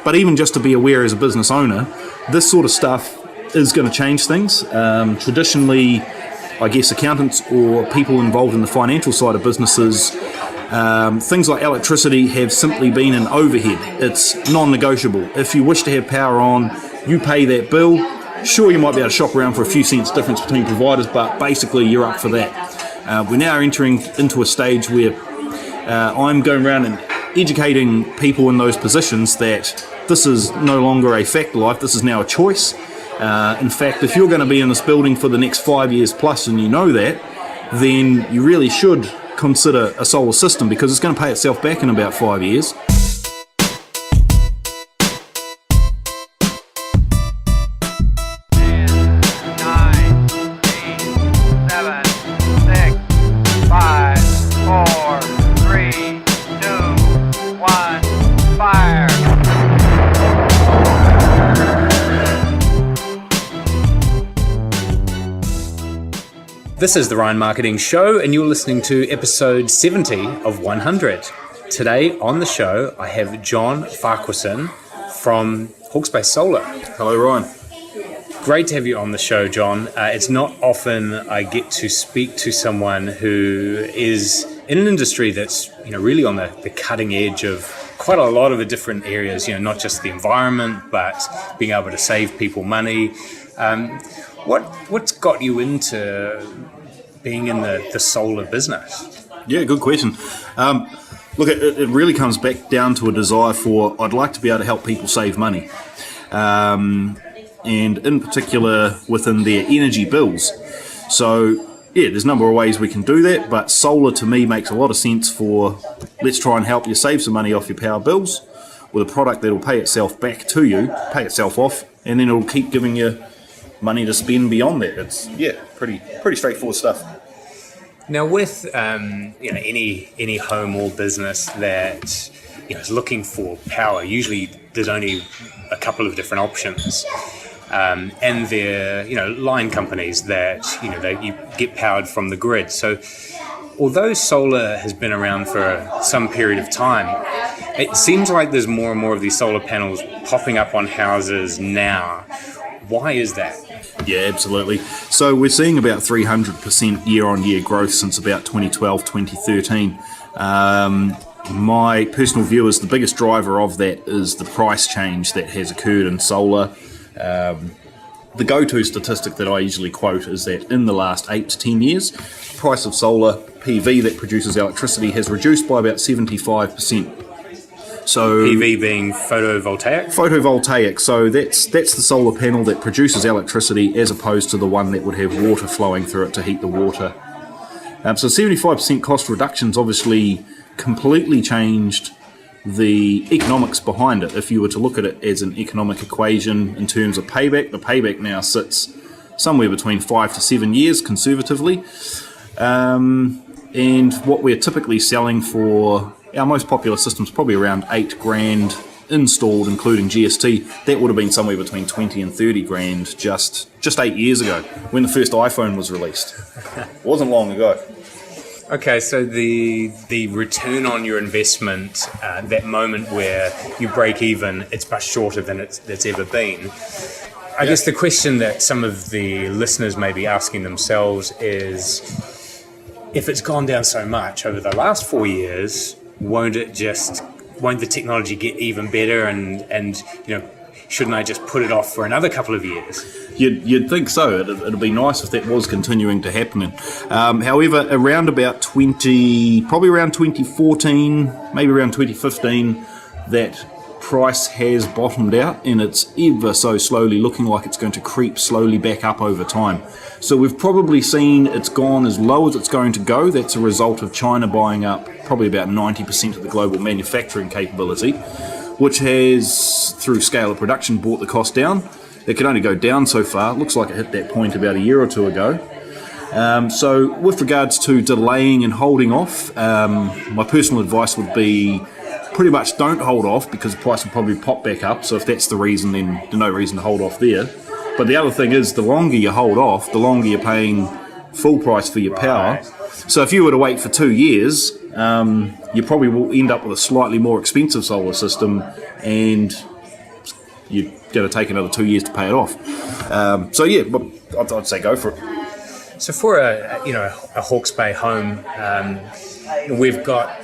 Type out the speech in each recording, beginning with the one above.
But even just to be aware as a business owner, this sort of stuff is going to change things. Traditionally, I guess accountants or people involved in the financial side of businesses, things like electricity have simply been an overhead. It's non-negotiable. If you wish to have power on, you pay that bill. Sure, you might be able to shop around for a few cents difference between providers, but basically you're up for that. We're now entering into a stage where I'm going around and educating people in those positions that this is no longer a fact of life, this is now a choice. In fact, if you're going to be in this building for the next 5 years plus and you know that, then you really should consider a solar system because it's going to pay itself back in about 5 years. This is the Ryan Marketing Show, and you're listening to episode 70 of 100. Today on the show, I have Jon Farquharson from Hawke Solar. Hello, Ryan. Great to have you on the show, Jon. It's not often I get to speak to someone who is in an industry that's really on the cutting edge of quite a lot of the different areas, not just the environment, but being able to save people money. What's got you into being in the solar business? Yeah, good question. Look, it really comes back down to a desire for, I'd like to be able to help people save money. And in particular within their energy bills. So, yeah, there's a number of ways we can do that, but solar to me makes a lot of sense for, let's try and help you save some money off your power bills with a product that'll pay itself back to you, pay itself off, and then it'll keep giving you money to spend beyond that. It's pretty straightforward stuff. Now, with any home or business that is looking for power, usually there's only a couple of different options, and they're line companies that you get powered from the grid. So, although solar has been around for some period of time, it seems like there's more and more of these solar panels popping up on houses now. Why is that? Yeah, absolutely. So we're seeing about 300% year-on-year growth since about 2012, 2013. My personal view is the biggest driver of that is the price change that has occurred in solar. The go-to statistic that I usually quote is that in the last 8 to 10 years, the price of solar PV that produces electricity has reduced by about 75%. So PV being photovoltaic? Photovoltaic. So that's the solar panel that produces electricity as opposed to the one that would have water flowing through it to heat the water. So 75% cost reductions obviously completely changed the economics behind it. If you were to look at it as an economic equation in terms of payback, the payback now sits somewhere between 5 to 7 years conservatively. And what we're typically selling for our most popular system's probably around $8,000 installed, including GST. That would have been somewhere between 20 and 30 grand just 8 years ago when the first iPhone was released. It wasn't long ago. Okay, so the return on your investment, that moment where you break even, it's much shorter than it's ever been. I guess the question that some of the listeners may be asking themselves is, if it's gone down so much over the last 4 years, won't the technology get even better and shouldn't I just put it off for another couple of years? You'd think so. It'd be nice if that was continuing to happen. However, around about probably around 2014, maybe around 2015, that price has bottomed out and it's ever so slowly looking like it's going to creep slowly back up over time. So we've probably seen it's gone as low as it's going to go. That's a result of China buying up probably about 90% of the global manufacturing capability, which has, through scale of production, brought the cost down. It can only go down so far. It looks like it hit that point about a year or two ago. So with regards to delaying and holding off, my personal advice would be pretty much don't hold off because the price will probably pop back up. So if that's the reason, then there's no reason to hold off there. But the other thing is, the longer you hold off, the longer you're paying full price for your power. So if you were to wait for 2 years, you probably will end up with a slightly more expensive solar system, and you're going to take another 2 years to pay it off. So yeah, but I'd say go for it. So for a Hawke's Bay home, we've got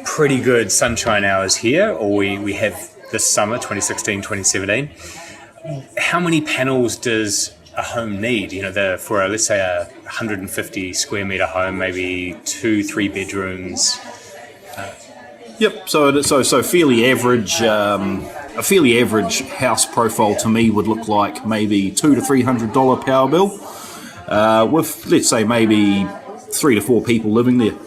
pretty good sunshine hours here, or we have this summer, 2016, 2017. How many panels does a home need? For let's say a 150 square meter home, maybe 2-3 bedrooms. Yep. So fairly average. A fairly average house profile to me would look like maybe $200 to $300 power bill, with let's say maybe 3 to 4 people living there.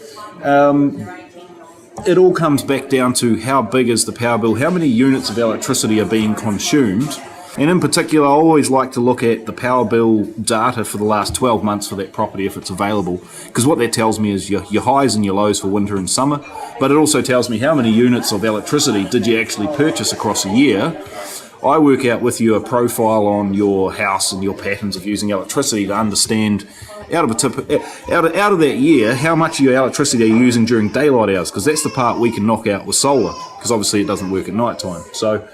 It all comes back down to how big is the power bill, how many units of electricity are being consumed. And in particular, I always like to look at the power bill data for the last 12 months for that property if it's available, because what that tells me is your highs and your lows for winter and summer, but it also tells me how many units of electricity did you actually purchase across a year. I work out with you a profile on your house and your patterns of using electricity to understand out of that year how much of your electricity are you using during daylight hours, because that's the part we can knock out with solar, because obviously it doesn't work at night time. So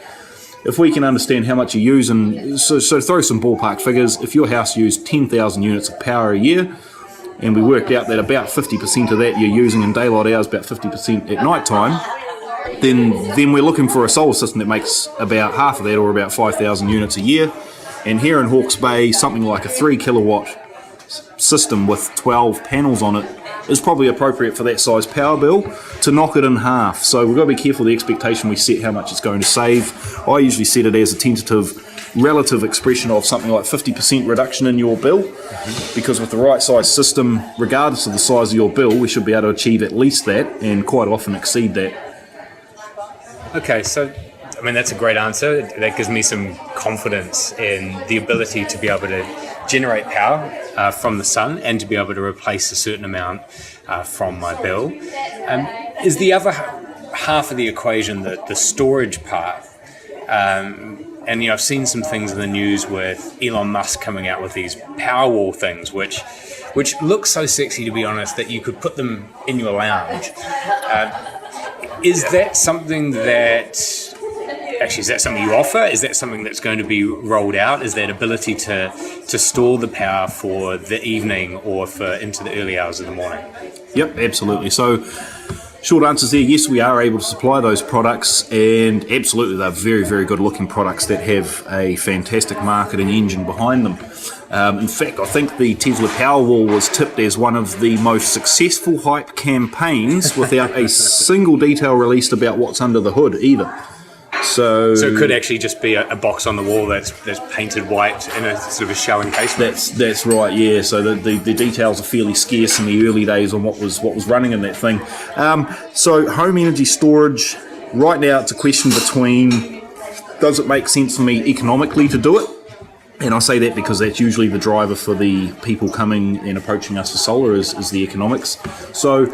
if we can understand how much you're using, so throw some ballpark figures. If your house used 10,000 units of power a year, and we worked out that about 50% of that you're using in daylight hours, about 50% at night time, then we're looking for a solar system that makes about half of that, or about 5,000 units a year. And here in Hawke's Bay, something like a 3 kilowatt system with 12 panels on it is probably appropriate for that size power bill to knock it in half. So we've got to be careful the expectation we set how much it's going to save. I usually set it as a tentative relative expression of something like 50% reduction in your bill, because with the right size system, regardless of the size of your bill, we should be able to achieve at least that, and quite often exceed that. Okay, so that's a great answer. That gives me some confidence in the ability to be able to generate power from the sun and to be able to replace a certain amount from my bill. Is the other half of the equation the storage part? And I've seen some things in the news with Elon Musk coming out with these Powerwall things, which look so sexy, to be honest, that you could put them in your lounge. Is that something you offer? Is that something that's going to be rolled out? Is that ability to store the power for the evening or for into the early hours of the morning? Yep, absolutely. So short answers there, yes, we are able to supply those products, and absolutely they're very, very good looking products that have a fantastic marketing engine behind them. In fact, I think the Tesla Powerwall was tipped as one of the most successful hype campaigns without a single detail released about what's under the hood either. So it could actually just be a box on the wall that's painted white in a sort of a show encasement. That's right, yeah. So the details are fairly scarce in the early days on what was running in that thing. So home energy storage, right now it's a question between, does it make sense for me economically to do it? And I say that because that's usually the driver for the people coming and approaching us for solar is the economics. So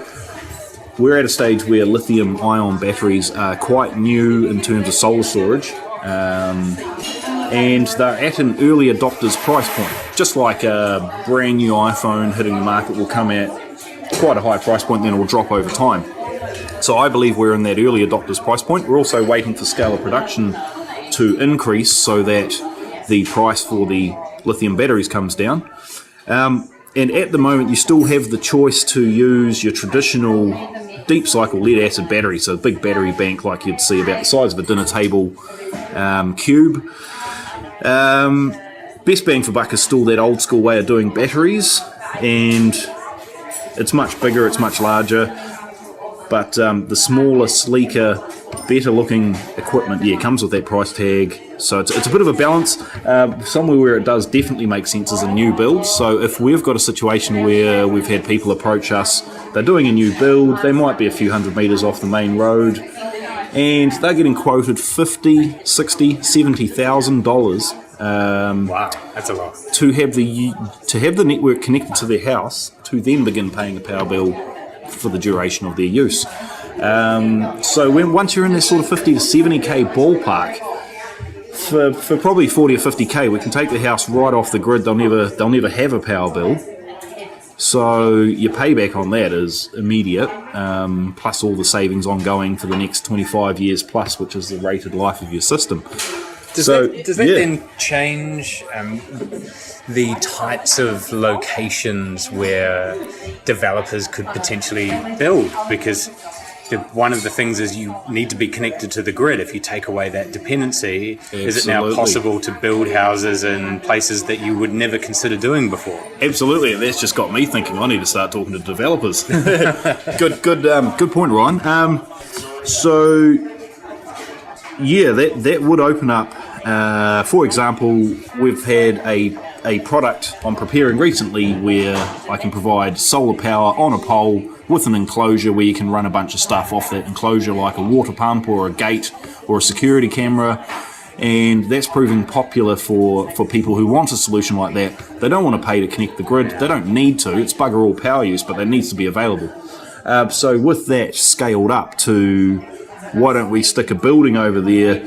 we're at a stage where lithium-ion batteries are quite new in terms of solar storage, and they're at an early adopter's price point. Just like a brand new iPhone hitting the market will come at quite a high price point, then it will drop over time. So I believe we're in that early adopter's price point. We're also waiting for scale of production to increase so that the price for the lithium batteries comes down. And at the moment, you still have the choice to use your traditional deep cycle lead acid battery, so a big battery bank like you'd see about the size of a dinner table cube. Best bang for buck is still that old school way of doing batteries, and it's much bigger, it's much larger, but the smaller, sleeker, better looking equipment, comes with that price tag. So it's a bit of a balance. Somewhere where it does definitely make sense is a new build. So if we've got a situation where we've had people approach us, they're doing a new build, they might be a few hundred metres off the main road, and they're getting quoted $50,000, $60,000, $70,000. Wow, that's a lot. To have the network connected to their house, to then begin paying a power bill for the duration of their use. So once you're in this sort of 50 to 70k ballpark, for probably 40 or 50k, we can take the house right off the grid. They'll never have a power bill. So your payback on that is immediate, plus all the savings ongoing for the next 25 years plus, which is the rated life of your system. Does that then change the types of locations where developers could potentially build? Because one of the things is you need to be connected to the grid. If you take away that dependency, Absolutely. Is it now possible to build houses in places that you would never consider doing before? Absolutely, and that's just got me thinking I need to start talking to developers. Good point, Ryan. That would open up. For example, we've had a product I'm preparing recently where I can provide solar power on a pole with an enclosure where you can run a bunch of stuff off that enclosure, like a water pump or a gate or a security camera. And that's proving popular for people who want a solution like that. They don't want to pay to connect the grid. They don't need to. It's bugger all power use, but that needs to be available. So with that scaled up to why don't we stick a building over there?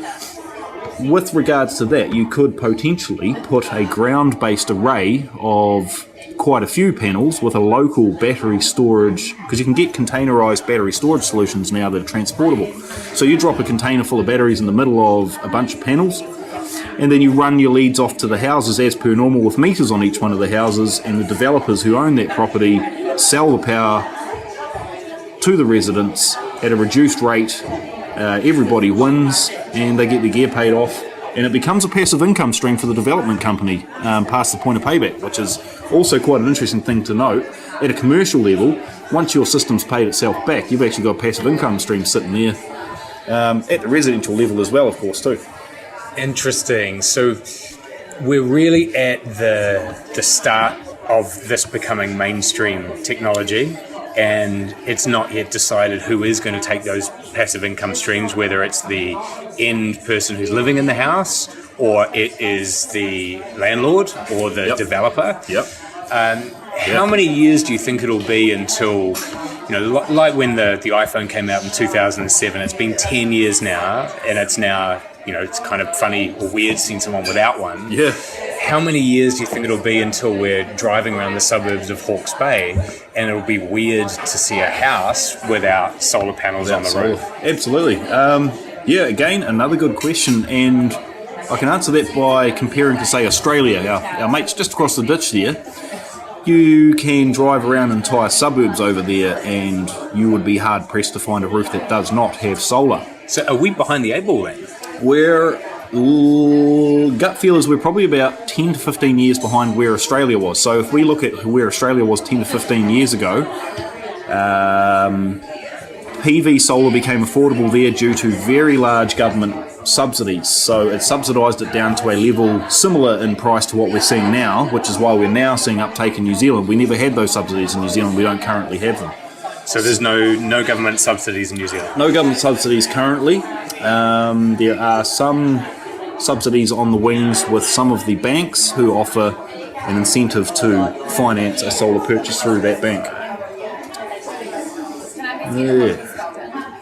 With regards to that, you could potentially put a ground-based array of quite a few panels with a local battery storage, because you can get containerized battery storage solutions now that are transportable. So you drop a container full of batteries in the middle of a bunch of panels, and then you run your leads off to the houses as per normal with meters on each one of the houses, and the developers who own that property sell the power to the residents at a reduced rate. Everybody wins, and they get their gear paid off, and it becomes a passive income stream for the development company past the point of payback, which is also quite an interesting thing to note. At a commercial level, once your system's paid itself back, you've actually got a passive income stream sitting there. At the residential level as well, of course, too. Interesting. So we're really at the start of this becoming mainstream technology, and it's not yet decided who is going to take those passive income streams, whether it's the end person who's living in the house, or it is the landlord or the developer. How many years do you think it'll be until, like when the iPhone came out in 2007, it's been 10 years now, and it's now, it's kind of funny or weird seeing someone without one. Yeah. How many years do you think it'll be until we're driving around the suburbs of Hawke's Bay and it'll be weird to see a house without solar panels on the roof? Absolutely. Again, another good question, and I can answer that by comparing to, say, Australia. Our mates just across the ditch there. You can drive around entire suburbs over there and you would be hard-pressed to find a roof that does not have solar. So are we behind the eight ball then? Gut feel is we're probably about 10 to 15 years behind where Australia was. So if we look at where Australia was 10 to 15 years ago, PV solar became affordable there due to very large government subsidies. So it subsidised it down to a level similar in price to what we're seeing now, which is why we're now seeing uptake in New Zealand. We never had those subsidies in New Zealand. We don't currently have them. So there's no government subsidies in New Zealand? No government subsidies currently. There are some subsidies on the wings with some of the banks who offer an incentive to finance a solar purchase through that bank. Yeah.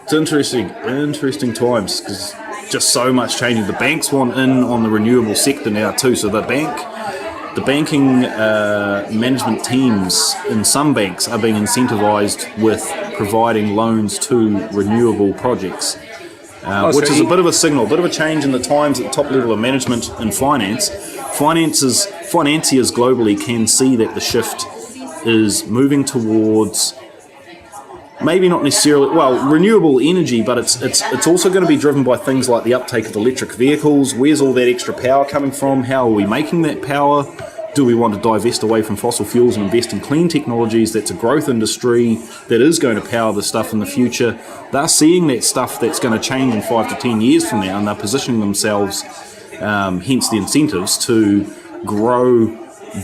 It's interesting times, because just so much changing. The banks want in on the renewable sector now too, so the banking management teams in some banks are being incentivised with providing loans to renewable projects. Which is a bit of a signal, a bit of a change in the times at the top level of management and finance. Financiers globally can see that the shift is moving towards maybe not necessarily, renewable energy, but it's also going to be driven by things like the uptake of electric vehicles. Where's all that extra power coming from? How are we making that power? Do we want to divest away from fossil fuels and invest in clean technologies? That's a growth industry that is going to power the stuff in the future. They're seeing that stuff that's going to change in 5 to 10 years from now, and they're positioning themselves, hence the incentives, to grow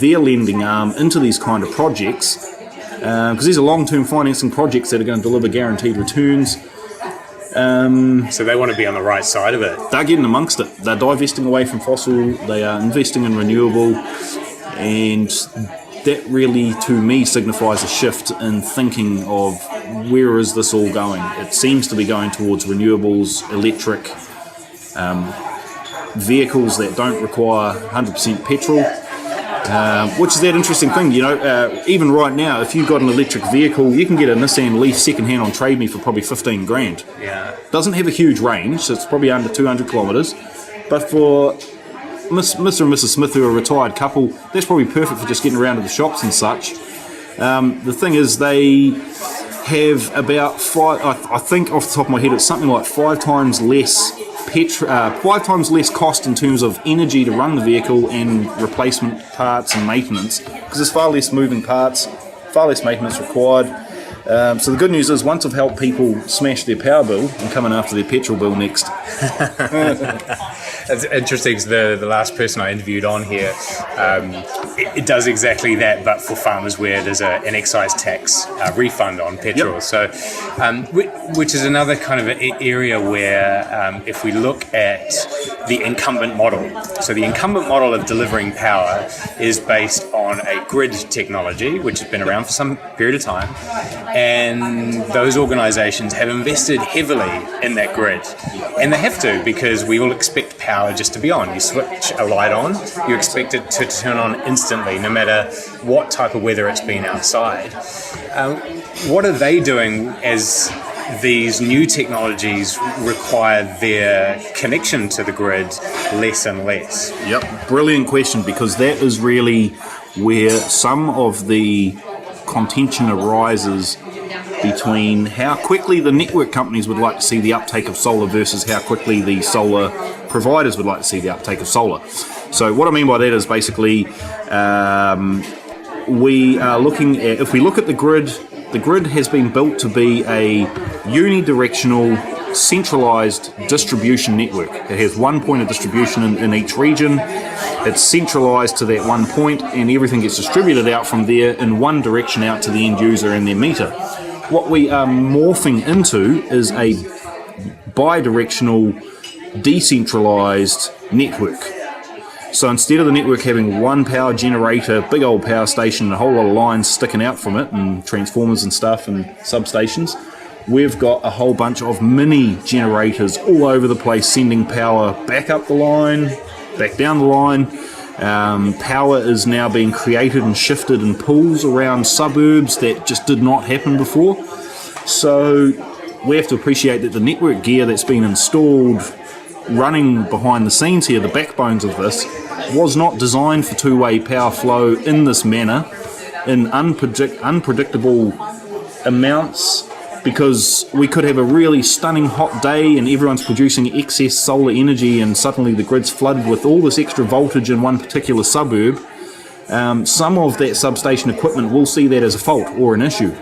their lending arm into these kind of projects, because these are long-term financing projects that are going to deliver guaranteed returns. So they want to be on the right side of it. They're getting amongst it. They're divesting away from fossil, they are investing in renewable, and that really, to me, signifies a shift in thinking of where is this all going. It seems to be going towards renewables, electric, vehicles that don't require 100% petrol, which is that interesting thing. Even right now, if you've got an electric vehicle, you can get a Nissan Leaf second-hand on Trade Me for probably 15 grand. Yeah. Doesn't have a huge range, so it's probably under 200 kilometres. But for Mr. and Mrs. Smith, who are a retired couple, that's probably perfect for just getting around to the shops and such. The thing is, they have about I think off the top of my head, it's something like 5 times less 5 times less cost in terms of energy to run the vehicle and replacement parts and maintenance, because there's far less moving parts, far less maintenance required. So the good news is, once I've helped people smash their power bill, I'm coming after their petrol bill next. It's interesting, because the last person I interviewed on here, it does exactly that, but for farmers, where there's an excise tax refund on petrol. Yep. So, which is another kind of area where, if we look at the incumbent model, so the incumbent model of delivering power is based on a grid technology, which has been around for some period of time, and those organisations have invested heavily in that grid, and they have to, because we all expect power just to be on. You switch a light on, you expect it to turn on instantly, no matter what type of weather it's been outside. What are they doing as these new technologies require their connection to the grid less and less? Yep, brilliant question, because that is really where some of the contention arises between how quickly the network companies would like to see the uptake of solar versus how quickly the solar providers would like to see the uptake of solar. So what I mean by that is basically we are looking at, if we look at the grid has been built to be a unidirectional, centralized distribution network. It has one point of distribution in each region. It's centralized to that one point, and everything gets distributed out from there in one direction out to the end user and their meter. What we are morphing into is a bi-directional, decentralized network. So instead of the network having one power generator, big old power station, and a whole lot of lines sticking out from it, and transformers and stuff and substations, we've got a whole bunch of mini generators all over the place, sending power back up the line, back down the line. Power is now being created and shifted in pools around suburbs that just did not happen before. So we have to appreciate that the network gear that's been installed running behind the scenes here, the backbones of this, was not designed for two-way power flow in this manner, in unpredictable amounts, because we could have a really stunning hot day and everyone's producing excess solar energy, and suddenly the grid's flooded with all this extra voltage in one particular suburb. Some of that substation equipment will see that as a fault or an issue,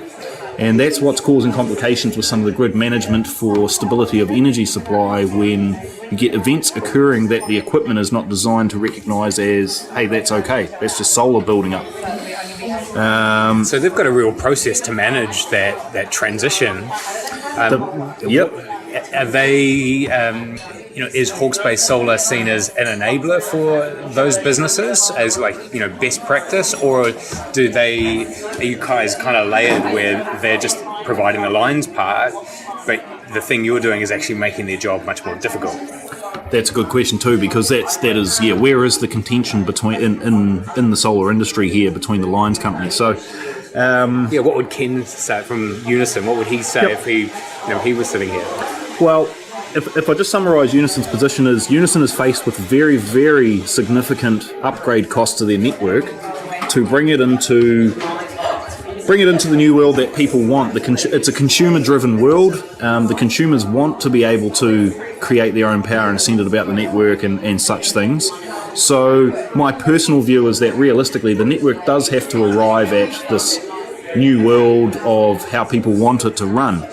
and that's what's causing complications with some of the grid management for stability of energy supply, when you get events occurring that the equipment is not designed to recognise as, hey, that's okay, that's just solar building up. So they've got a real process to manage that transition. Yep. Are they, is Hawke's-based solar seen as an enabler for those businesses, as best practice, or are you guys kind of layered where they're just providing the lines part, but the thing you're doing is actually making their job much more difficult? That's a good question too, because that is where is the contention between in the solar industry here between the lines companies? So what would Ken say from Unison? What would he say if he was sitting here? Well, if I just summarise Unison's position, is Unison is faced with very, very significant upgrade costs to their network to bring it into the new world that people want. It's a consumer-driven world. The consumers want to be able to create their own power and send it about the network and such things. So my personal view is that realistically the network does have to arrive at this new world of how people want it to run.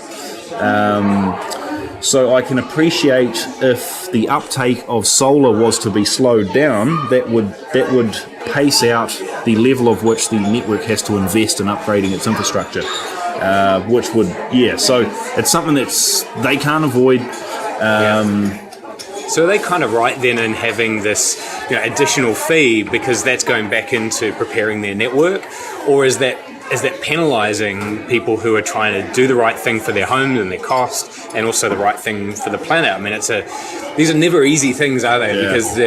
So I can appreciate if the uptake of solar was to be slowed down, that would pace out the level of which the network has to invest in upgrading its infrastructure, which would, so it's something they can't avoid. So are they kind of right then in having this additional fee because that's going back into preparing their network, or is that penalising people who are trying to do the right thing for their homes and their cost, and also the right thing for the planet? I mean, these are never easy things, are they? Yeah. Because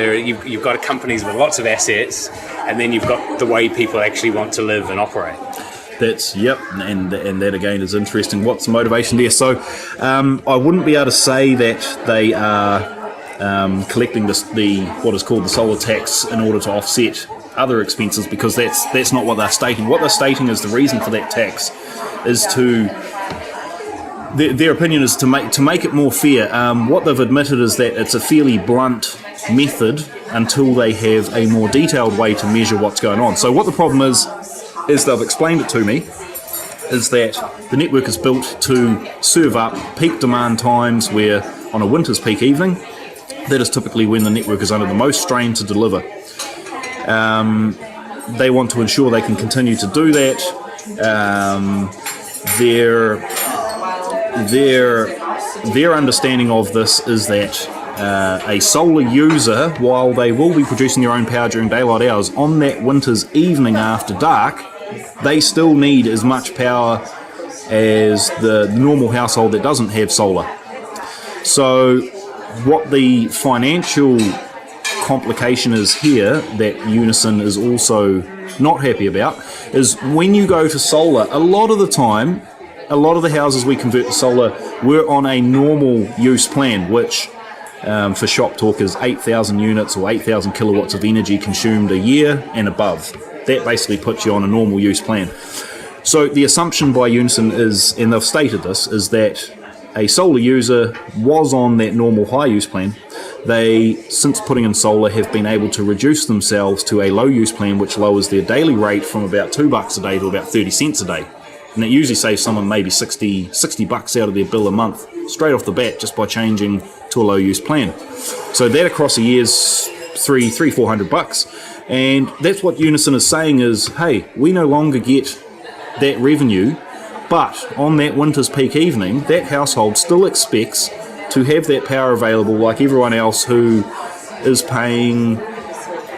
you've got companies with lots of assets, and then you've got the way people actually want to live and operate. And that again is interesting. What's the motivation there? So I wouldn't be able to say that they are collecting what is called the solar tax in order to offset other expenses, because that's not what they're stating. What they're stating is the reason for that tax is their opinion is to make it more fair. What they've admitted is that it's a fairly blunt method until they have a more detailed way to measure what's going on. So what the problem is they've explained it to me, is that the network is built to serve up peak demand times where on a winter's peak evening, that is typically when the network is under the most strain to deliver. They want to ensure they can continue to do that. Their understanding of this is that a solar user, while they will be producing their own power during daylight hours, on that winter's evening after dark, they still need as much power as the normal household that doesn't have solar. So what the financial complication is here that Unison is also not happy about is when you go to solar, a lot of the time, a lot of the houses we convert to solar were on a normal use plan, which for shop talk is 8,000 units or 8,000 kilowatts of energy consumed a year and above. That basically puts you on a normal use plan. So the assumption by Unison is, and they've stated this, is that a solar user was on that normal high use plan. They, since putting in solar, have been able to reduce themselves to a low use plan, which lowers their daily rate from about $2 a day to about 30 cents a day. And it usually saves someone maybe 60 bucks out of their bill a month, straight off the bat, just by changing to a low use plan. So that across a year's $400. And that's what Unison is saying is, hey, we no longer get that revenue, but on that winter's peak evening, that household still expects to have that power available like everyone else who is paying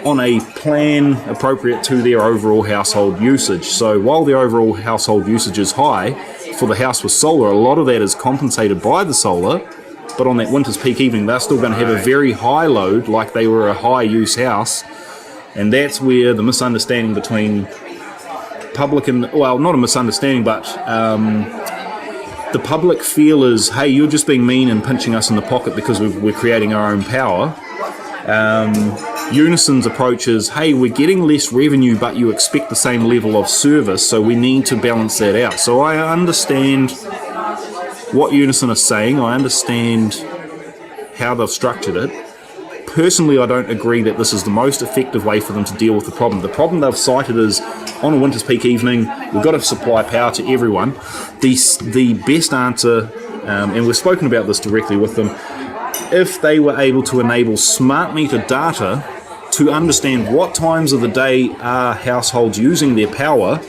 on a plan appropriate to their overall household usage. So while their overall household usage is high, for the house with solar, a lot of that is compensated by the solar, but on that winter's peak evening, they're still going to have a very high load like they were a high-use house, and that's where the misunderstanding between public and, well, not a misunderstanding, but the public feel is, hey, you're just being mean and pinching us in the pocket because we're creating our own power. Unison's approach is, hey, we're getting less revenue, but you expect the same level of service, so we need to balance that out. So I understand what Unison is saying. I understand how they've structured it. Personally, I don't agree that this is the most effective way for them to deal with the problem. The problem they've cited is, on a winter's peak evening, we've got to supply power to everyone. The best answer, and we've spoken about this directly with them, if they were able to enable smart meter data to understand what times of the day are households using their power,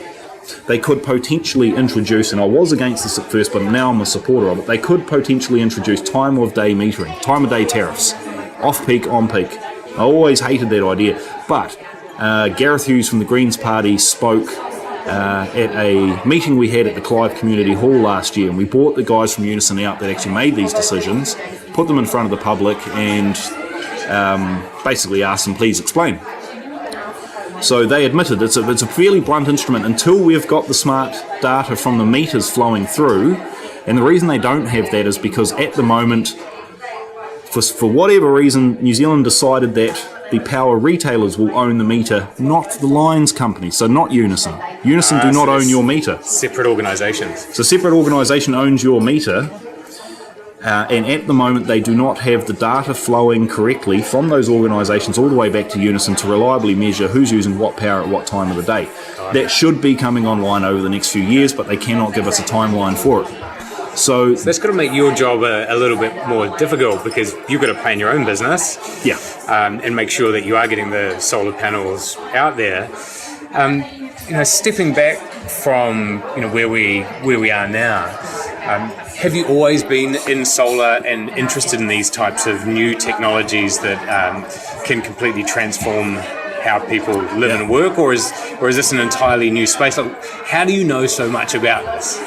they could potentially introduce, and I was against this at first, but now I'm a supporter of it, they could potentially introduce time of day metering, time of day tariffs, off-peak, on-peak. I always hated that idea, but Gareth Hughes from the Greens Party spoke at a meeting we had at the Clive Community Hall last year, and we brought the guys from Unison out that actually made these decisions, put them in front of the public, and basically asked them, please explain. So they admitted it's a fairly blunt instrument until we've got the smart data from the meters flowing through, and the reason they don't have that is because at the moment, for whatever reason, New Zealand decided that the power retailers will own the meter, not the lines company, so not Unison. Unison do not own your meter. Separate organisations. So separate organisation owns your meter, and at the moment they do not have the data flowing correctly from those organisations all the way back to Unison to reliably measure who's using what power at what time of the day. That should be coming online over the next few years, but they cannot give us a timeline for it. So that's got to make your job a little bit more difficult, because you've got to plan your own business, yeah, and make sure that you are getting the solar panels out there. Stepping back from where we are now, have you always been in solar and interested in these types of new technologies that can completely transform how people live and work, or is this an entirely new space? Like, how do you know so much about this?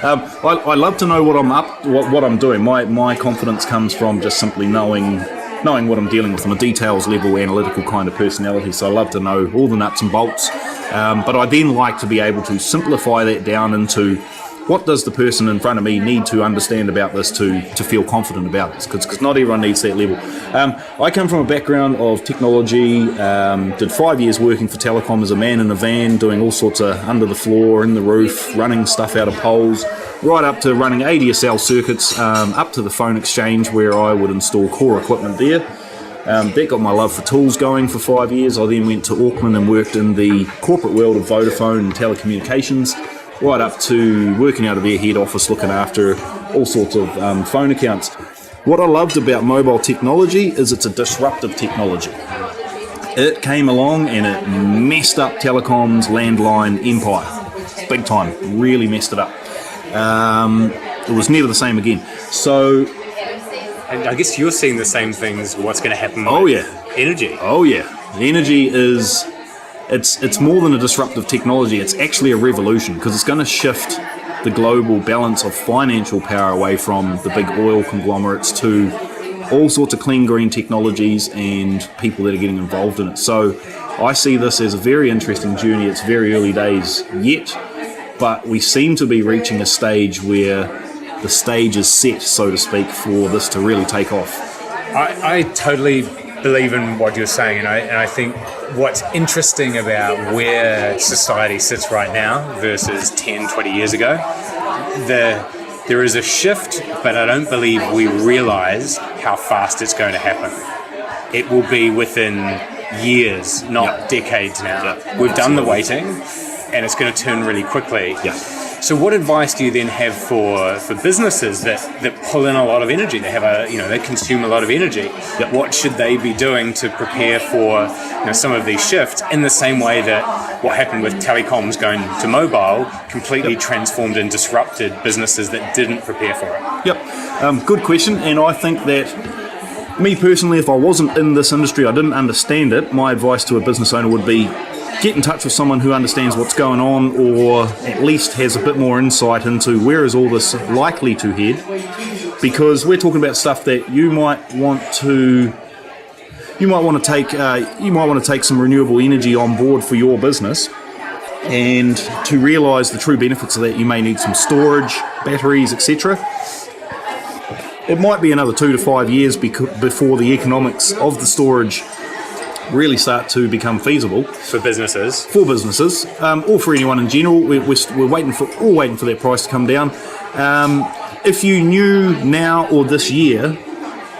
I love to know what I'm doing. My confidence comes from just simply knowing what I'm dealing with. I'm a details level analytical kind of personality, so I love to know all the nuts and bolts. But I then like to be able to simplify that down into what does the person in front of me need to understand about this to feel confident about this? Because not everyone needs that level. I come from a background of technology, did 5 years working for telecom as a man in a van, doing all sorts of under the floor, in the roof, running stuff out of poles, right up to running ADSL circuits, up to the phone exchange where I would install core equipment there. That got my love for tools going for 5 years. I then went to Auckland and worked in the corporate world of Vodafone and telecommunications, right up to working out of their head office looking after all sorts of phone accounts. What I loved about mobile technology is it's a disruptive technology. It came along and it messed up telecom's landline empire. Big time. Really messed it up. It was never the same again. So... And I guess you're seeing the same things, what's going to happen with energy. Oh, yeah. The energy is... It's more than a disruptive technology. It's actually a revolution because it's going to shift the global balance of financial power away from the big oil conglomerates to all sorts of clean green technologies and people that are getting involved in it. So I see this as a very interesting journey. It's very early days yet, but we seem to be reaching a stage where the stage is set, so to speak, for this to really take off. I totally believe in what you're saying, and I think what's interesting about where society sits right now versus 10, 20 years ago, there is a shift, but I don't believe we realise how fast it's going to happen. It will be within years, not decades now. We've done the waiting, and it's going to turn really quickly. So what advice do you then have for businesses that pull in a lot of energy? They have they consume a lot of energy. What should they be doing to prepare for some of these shifts in the same way that what happened with telecoms going to mobile completely transformed and disrupted businesses that didn't prepare for it? Good question. And I think that me personally, if I wasn't in this industry, I didn't understand it, my advice to a business owner would be get in touch with someone who understands what's going on, or at least has a bit more insight into where is all this likely to head, because we're talking about stuff that you might want to take some renewable energy on board for your business, and to realise the true benefits of that you may need some storage, batteries, etc. It might be another 2 to 5 years before the economics of the storage really start to become feasible for businesses, or for anyone in general. We're waiting for that price to come down. If you knew now or this year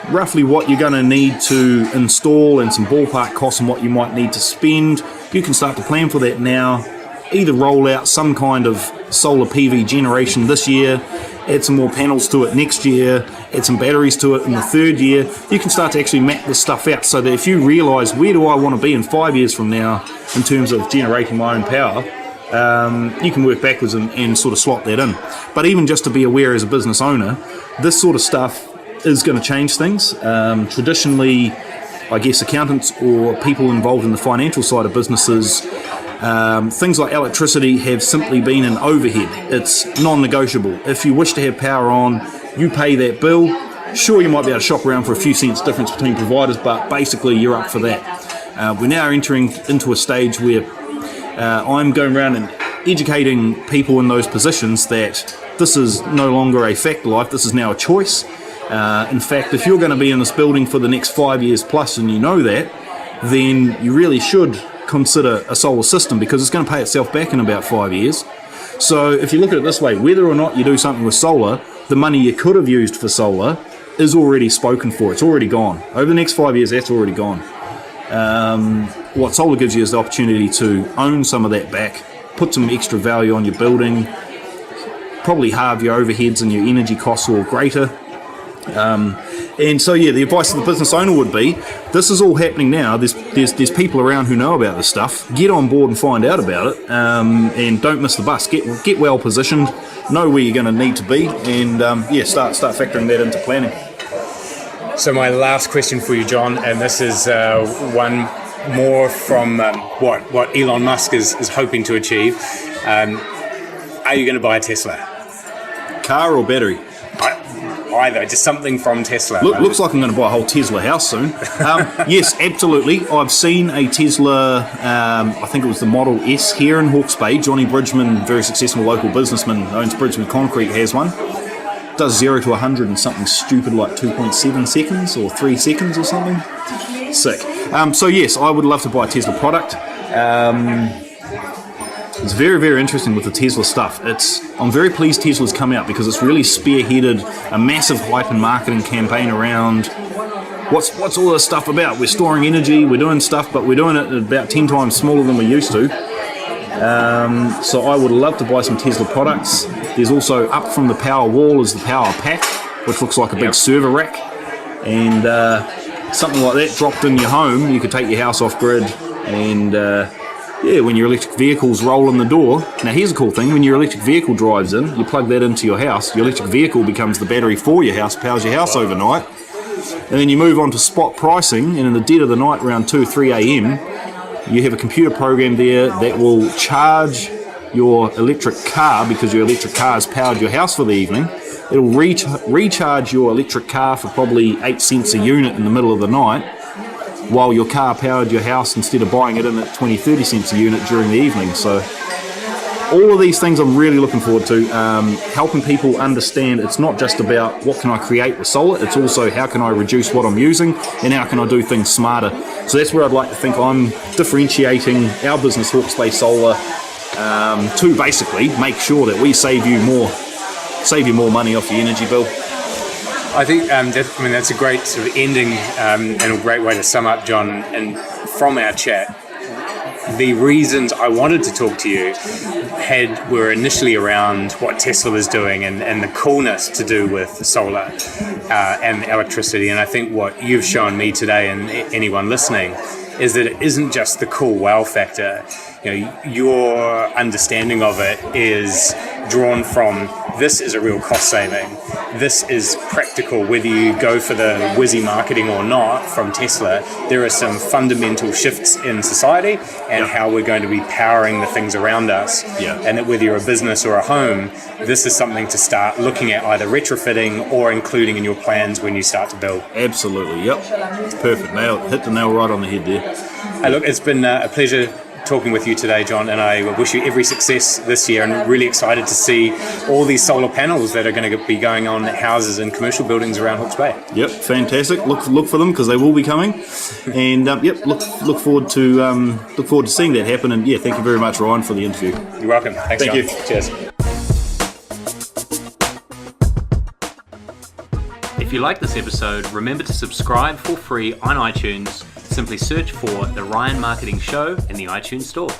roughly what you're going to need to install and some ballpark costs and what you might need to spend, you can start to plan for that now. Either roll out some kind of solar PV generation this year, add some more panels to it next year, add some batteries to it in the third year. You can start to actually map this stuff out so that if you realise where do I want to be in 5 years from now in terms of generating my own power, you can work backwards and sort of slot that in. But even just to be aware as a business owner, this sort of stuff is going to change things. Traditionally, I guess accountants or people involved in the financial side of businesses, things like electricity have simply been an overhead. It's non-negotiable. If you wish to have power on, you pay that bill. Sure, you might be able to shop around for a few cents difference between providers, but basically you're up for that. We're now entering into a stage where I'm going around and educating people in those positions that this is no longer a fact of life, this is now a choice. In fact, if you're going to be in this building for the next 5 years plus and you know that, then you really should consider a solar system, because it's going to pay itself back in about 5 years. So if you look at it this way, whether or not you do something with solar, the money you could have used for solar is already spoken for. It's already gone. Over the next 5 years, that's already gone. What solar gives you is the opportunity to own some of that back, put some extra value on your building, probably halve your overheads and your energy costs or greater. And so, the advice of the business owner would be, this is all happening now. There's people around who know about this stuff. Get on board and find out about it, and don't miss the bus. Get well positioned, know where you're going to need to be, and start factoring that into planning. So my last question for you, John, and this is one more from what Elon Musk is hoping to achieve. Are you going to buy a Tesla? Car or battery? either, just something from Tesla. Looks like I'm going to buy a whole Tesla house soon. Yes, absolutely. I've seen a Tesla, I think it was the Model S here in Hawke's Bay. Johnny Bridgman, very successful local businessman, owns Bridgman Concrete, has one. Does 0 to 100 in something stupid like 2.7 seconds or 3 seconds or something. Sick. So yes, I would love to buy a Tesla product. It's very, very interesting with the Tesla stuff. I'm very pleased Tesla's come out because it's really spearheaded a massive hype and marketing campaign around what's all this stuff about. We're storing energy, we're doing stuff, but we're doing it about 10 times smaller than we used to. So I would love to buy some Tesla products. There's also up from the power wall is the power pack, which looks like a big server rack. And something like that dropped in your home, you could take your house off grid and when your electric vehicles roll in the door. Now here's a cool thing, when your electric vehicle drives in, you plug that into your house, your electric vehicle becomes the battery for your house, powers your house overnight, and then you move on to spot pricing, and in the dead of the night around 2 or 3 a.m, you have a computer program there that will charge your electric car, because your electric car has powered your house for the evening. It'll recharge your electric car for probably 8 cents a unit in the middle of the night, while your car powered your house instead of buying it in at 20, 30 cents a unit during the evening. So all of these things I'm really looking forward to, helping people understand it's not just about what can I create with solar, it's also how can I reduce what I'm using and how can I do things smarter. So that's where I'd like to think I'm differentiating our business, Hawke's Bay Solar, to basically make sure that we save you more money off your energy bill. I think that's a great sort of ending and a great way to sum up, John. And from our chat, the reasons I wanted to talk to you were initially around what Tesla was doing and the coolness to do with solar and electricity. And I think what you've shown me today and anyone listening is that it isn't just the cool wow factor. Your understanding of it is drawn from this is a real cost saving. This is practical, whether you go for the whizzy marketing or not from Tesla. There are some fundamental shifts in society and how we're going to be powering the things around us. And that whether you're a business or a home, this is something to start looking at either retrofitting or including in your plans when you start to build. Absolutely, yep. Perfect. Hit the nail right on the head there. Hey, look, it's been a pleasure talking with you today, John, and I wish you every success this year, and really excited to see all these solar panels that are going to be going on houses and commercial buildings around Hawke's Bay. Yep, fantastic. Look for them because they will be coming, and look forward to seeing that happen. And thank you very much, Ryan, for the interview. You're welcome. Thanks, John. Thank you. Cheers. If you like this episode, remember to subscribe for free on iTunes. Simply search for The Ryan Marketing Show in the iTunes Store.